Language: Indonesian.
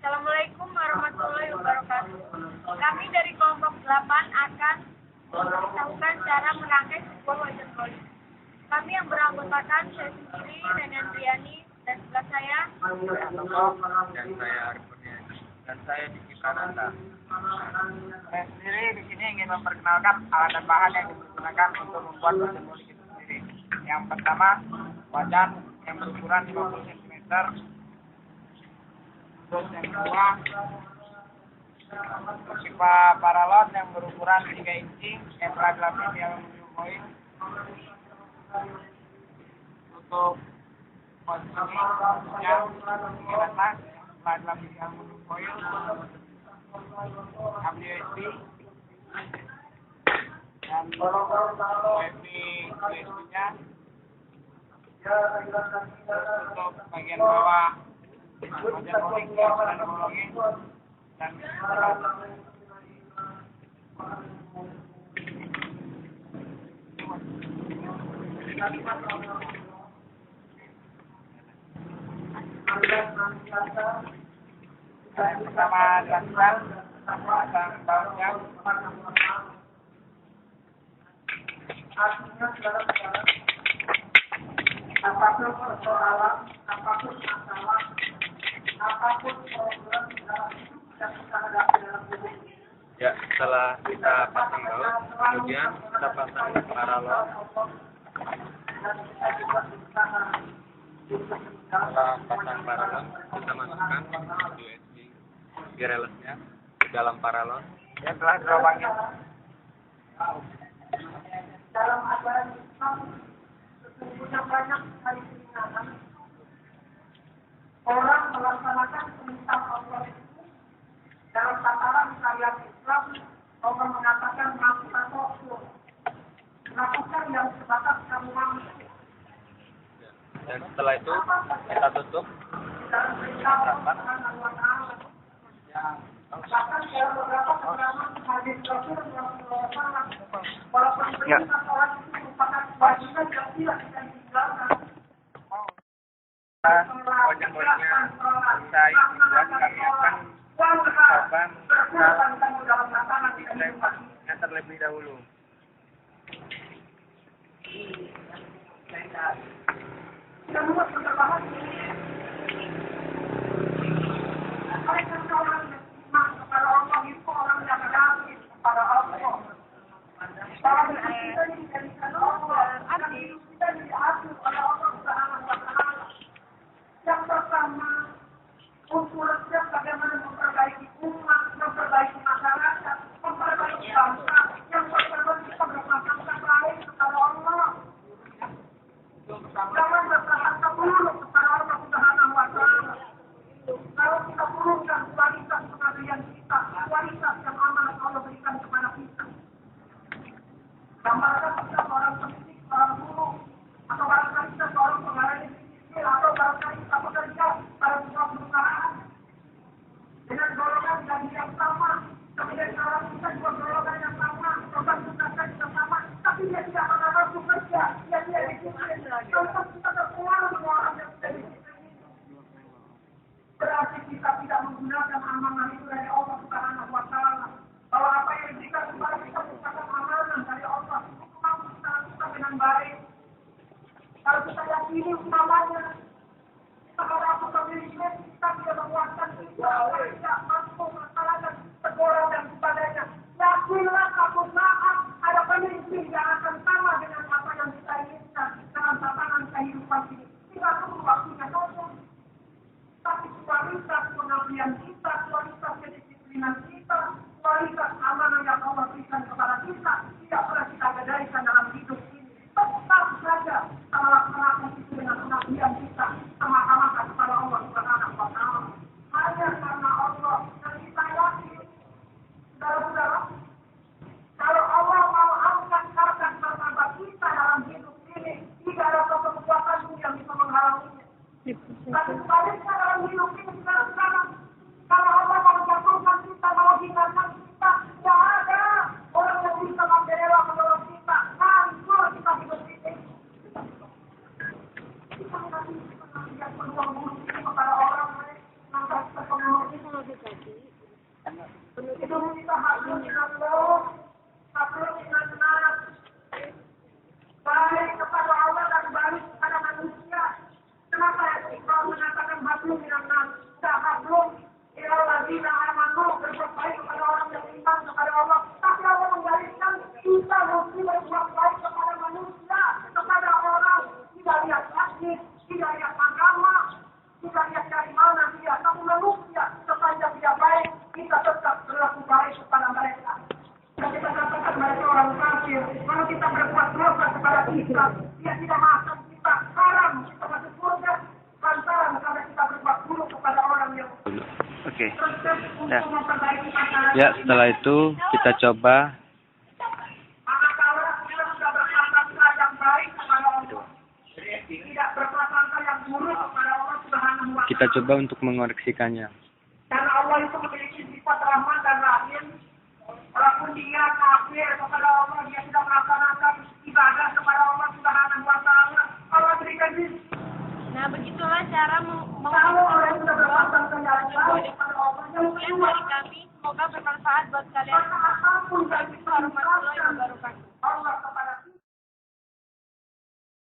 Assalamualaikum warahmatullahi wabarakatuh. Kami dari kelompok 8 akan memberitahukan cara merangkai sebuah wajah polis. Kami yang beranggotakan saya sendiri, Nenek Briani, dan sebelah saya, dan saya Arif Kurniadi, dan saya Diki Prananda. Saya sendiri di sini ingin memperkenalkan alat dan bahan yang digunakan untuk membuat wajah polis itu sendiri. Yang pertama, wajan yang berukuran 50 cm. Terus yang kedua, pipa paralon yang berukuran 3 inci yang telah dilapisi di aluminium foil. Untuk posisi yang atas telah dilapisi di aluminium foil. Kabel USB dan USB-nya. Untuk bagian bawah wajan polis yang sudah dibolongin dan pertama dilakukan pasang bautnya. Apapun persoalan, apapun masalah, apapun problem dalam hidup yang kita hadapi dalam hidup ini. Ya, setelah kita pasang baut, kemudian kita pasang paralon. Setelah pasang paralon, kita masukkan USB wirelessnya ke dalam paralon. Yang telah dilubangin. Dalam ajaran Islam sesungguhnya banyak sekali keinginan orang melaksanakan perintah Allah itu dalam tataran syariat Islam. Allah mengatakan lakukan yang sebatas kamu mampu. Dan setelah itu kita tutup Dalam perintah Allah Subhanahu wa Ta'ala. Bahkan dalam beberapa keterangan hadis Rasulullah SAW, walaupun perintah sholat itu merupakan kewajiban yang tidak bisa ditinggalkan. wajan polisnya selesai dibuat, kami akan coba yang terlebih dahulu. Semua sudah bahas. Mereka orang beriman kepada Allah itu orang yang yakin kepada Allah. Para kita dijadikan Allah, dan hidup kita diatur oleh Allah Subhanahu wa Ta'ala. Yang pertama, usulnya bagaimana memperbaiki umat, memperbaiki masyarakat, memperbaiki bangsa. Yang pertama kita bermasangkan lain kepada Allah. Jangan berprasangka buruk kepada Allah Subhanahu wa Ta'ala. Kalau kita turunkan kualitas pengabdian kita, kualitas yang amanat Allah berikan kepada kita. Gambarkan kita seorang pendidik, seorang guru, atau barangkali kita seorang pengarang kecil, atau barangkali kita bekerja pada sebuah perusahaan dengan golongan gaji yang sama, kemudian kalau kita juga golongan yang sama, beban tugasnya juga sama, tapi dia tidak pernah masuk kerja, dia tidak disiplin. Contoh kita terkeluar semua orang yang tidak disiplin itu. Berarti kita tidak menggunakan amanah itu dari Allah Subhanahu wa Ta'ala. Kalau apa yang diberikan kepada kita merupakan amanah dari Allah, itu mampu kita lakukan dengan baik. Kalau kita yakini umpamanya, kita kalau aku memiliki kita tidak menguaskan kita, tidak mampu melaksanakan teguran dan sebagainya. Yakinlah aku maaf, ada pemimpin yang akan sama dengan apa yang kita inginkan dalam tatanan kehidupan ini. Tidak perlu waktunya kosong. Tapi kualitas pengabdian kita, kualitas kedisiplinan kita, kualitas amanah yang Allah berikan kepada kita, tidak pernah kita gadaikan dalam hidup ini. Tetap saja kita melaksanakan itu dengan pengabdian kita, sama-sama kepada Allah Subhanahu wa Ta'ala. Hanya karena Allah dan kita yakin, saudara-saudara, kalau Allah mau angkat harkat martabat kita dalam hidup ini, tidak ada kekuatan yang bisa menghalanginya. Tapi sebaliknya dalam hidup ini sekarang, kalau Allah mau jatuhkan kita, mau hindarkan kita, tidak ada orang yang bisa membela menolong kita. Hancur kita hidup ini. Kita mengasih peluang buruk kepada orang lain, maka kita Itu kita hablum minallah, hablum minannas. Baik kepada Allah dan baik kepada manusia. Kenapa Iqbal mengatakan hablum minannas? Tidak hablum ilal ladzina amanu, berbuat baik kepada orang yang beriman kepada Allah. Tapi Allah menggariskan kita mesti berbuat baik kepada manusia, kepada orang. Tidak lihat etnis, tidak lihat agama, tidak lihat dari mana dia, tapi manusia. Sepanjang dia baik, kita tetap berlaku baik kepada mereka. Jika kita katakan mereka orang kafir, kalau kita berbuat dosa kepada kita, dia tidak maafkan kita, haram kita masuk surga, lantaran karena kita berbuat buruk kepada orang yang Oke. proses Ya. untuk memperbaiki masalah. Ya, setelah itu kita coba Maka kalau kita sudah berprasangka yang baik kepada Allah, tidak berprasangka yang buruk kepada Allah Subhanahu wa kita Ta'ala. coba untuk mengoreksikannya. Karena Allah itu memiliki sifat rahman dan rahim. Walaupun dia kafir kepada Allah, dia tidak melaksanakan ibadah kepada Allah Subhanahu wa Ta'ala. Allah berikan rezeki. Nah, begitulah cara Kalau orang sudah berprasangka yang baik kepada Allah, Sekian dari kami, semoga bermanfaat buat kalian maka semua. apapun yang kita Warahmatullahi ucapkan, wabarakatuh. Allah kepada